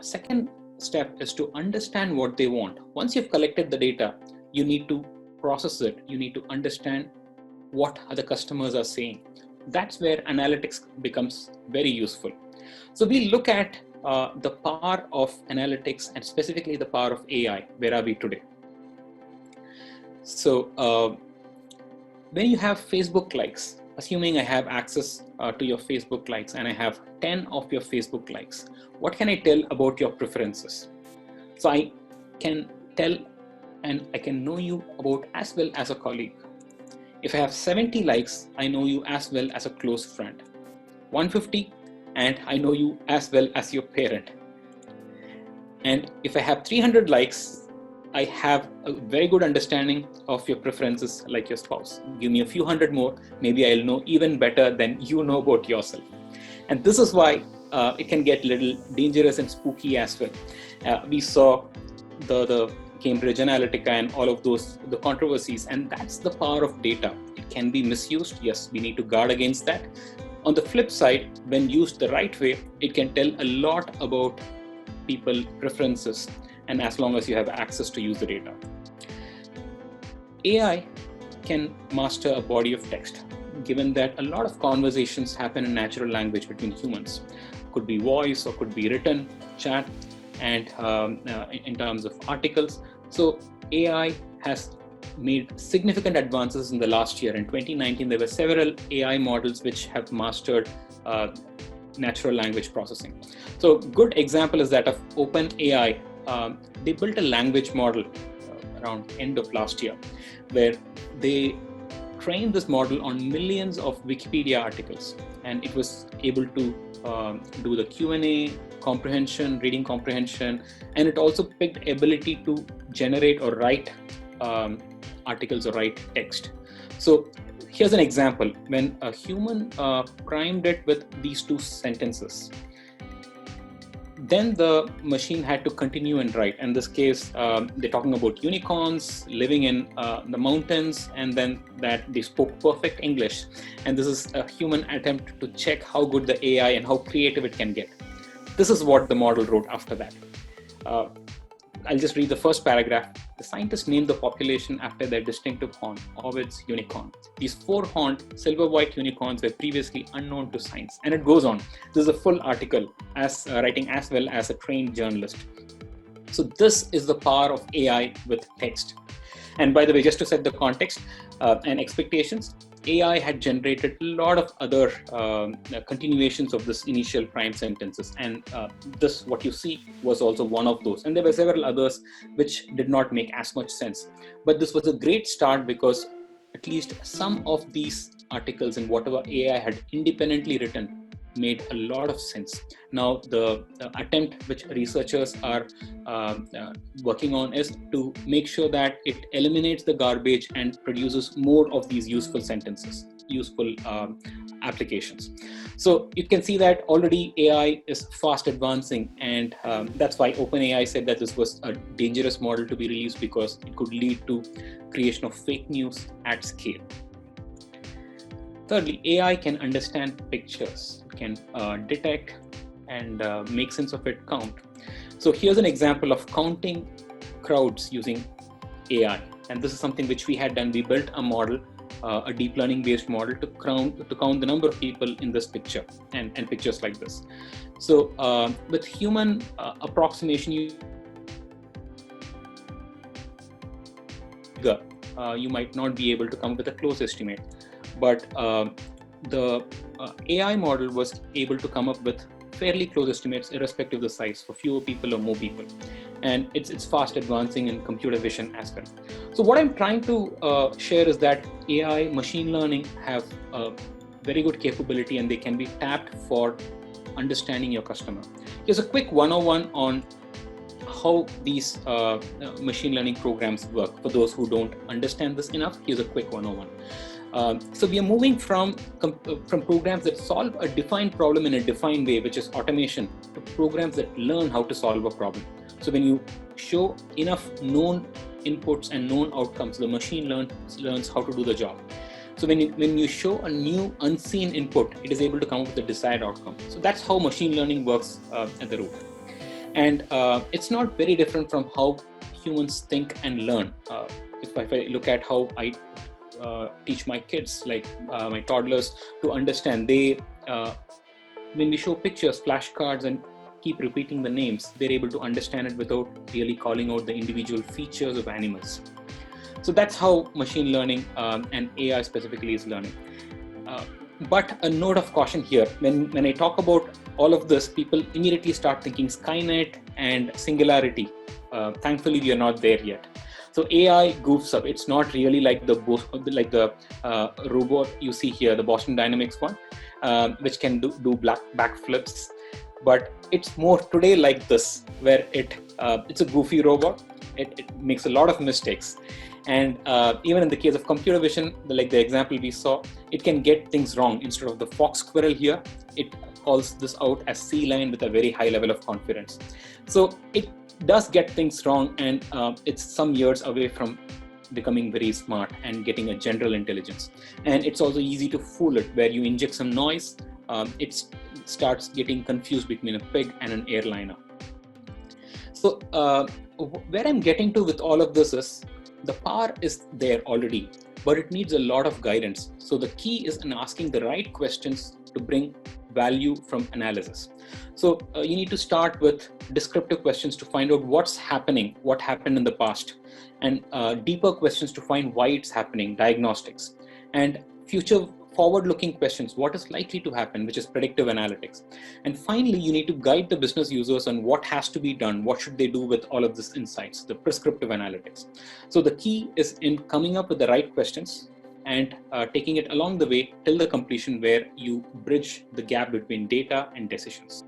Second step is to understand what they want. Once you've collected the data, you need to process it. You need to understand what other customers are saying. That's where analytics becomes very useful. So we look at the power of analytics and specifically the power of AI. Where are we today? So when you have Facebook likes, assuming I have access to your Facebook likes and I have 10 of your Facebook likes, what can I tell about your preferences? So I can tell and I can know you about as well as a colleague. If I have 70 likes, I know you as well as a close friend. 150, and I know you as well as your parent. And if I have 300 likes, I have a very good understanding of your preferences, like your spouse. Give me a few hundred more, maybe I'll know even better than you know about yourself. And this is why it can get a little dangerous and spooky as well. We saw the Cambridge Analytica and all of those, the controversies, and that's the power of data. It can be misused. Yes, we need to guard against that. On the flip side, when used the right way, it can tell a lot about people's preferences, and as long as you have access to use the data. AI can master a body of text, given that a lot of conversations happen in natural language between humans. Could be voice or could be written, chat, and in terms of articles. So AI has made significant advances in the last year. In 2019, there were several AI models which have mastered natural language processing. So good example is that of OpenAI. They built a language model around end of last year, where they trained this model on millions of Wikipedia articles, and it was able to do the Q&A, comprehension, reading comprehension, and it also picked ability to generate or write articles or write text. So here's an example. When a human primed it with these two sentences, then the machine had to continue and write. In this case, they're talking about unicorns living in the mountains, and then that they spoke perfect English. And this is a human attempt to check how good the AI and how creative it can get. This is what the model wrote after that. I'll just read the first paragraph. The scientists named the population after their distinctive horn, Ovid's unicorn. These four-horned silver-white unicorns were previously unknown to science. And it goes on. This is a full article, as writing as well as a trained journalist. So this is the power of AI with text. And by the way, just to set the context and expectations, AI had generated a lot of other continuations of this initial prime sentences, and this, what you see, was also one of those. And there were several others which did not make as much sense. But this was a great start because at least some of these articles and whatever AI had independently written made a lot of sense. Now, the attempt which researchers are working on is to make sure that it eliminates the garbage and produces more of these useful sentences, useful applications. So you can see that already AI is fast advancing, and that's why OpenAI said that this was a dangerous model to be released because it could lead to creation of fake news at scale. Thirdly, AI can understand pictures, can detect and make sense of it, count. So here's an example of counting crowds using AI. And this is something which we had done. We built a model, a deep learning based model to count the number of people in this picture and pictures like this. So with human approximation, you might not be able to come with a close estimate. But the AI model was able to come up with fairly close estimates irrespective of the size, for fewer people or more people. And it's fast advancing in computer vision as well. So what I'm trying to share is that AI, machine learning have a very good capability, and they can be tapped for understanding your customer. Here's a quick 101 on how these machine learning programs work. For those who don't understand this enough, here's a quick 101. So we are moving from programs that solve a defined problem in a defined way, which is automation, to programs that learn how to solve a problem. So when you show enough known inputs and known outcomes, the machine learns how to do the job. So when you show a new unseen input, it is able to come up with the desired outcome. So that's how machine learning works at the root. And it's not very different from how humans think and learn. If I look at how I teach my kids, like my toddlers, to understand, when we show pictures, flashcards, and keep repeating the names, they're able to understand it without really calling out the individual features of animals. So that's how machine learning and AI specifically is learning. But a note of caution here, when I talk about all of this, people immediately start thinking Skynet and singularity. Thankfully, we are not there yet. So AI goofs up. It's not really like the robot you see here, the Boston Dynamics one, which can do backflips. But it's more today like this, where it's a goofy robot. It makes a lot of mistakes. And even in the case of computer vision, like the example we saw, it can get things wrong. Instead of the fox squirrel here, it calls this out as sea lion with a very high level of confidence. So it does get things wrong, and it's some years away from becoming very smart and getting a general intelligence. And it's also easy to fool it, where you inject some noise, it starts getting confused between a pig and an airliner. So where I'm getting to with all of this is, the power is there already, but it needs a lot of guidance. So the key is in asking the right questions to bring value from analysis. So you need to start with descriptive questions to find out what's happening, what happened in the past, and deeper questions to find why it's happening, diagnostics, and future forward-looking questions, what is likely to happen, which is predictive analytics. And finally, you need to guide the business users on what has to be done, what should they do with all of these insights, the prescriptive analytics. So the key is in coming up with the right questions and taking it along the way till the completion, where you bridge the gap between data and decisions.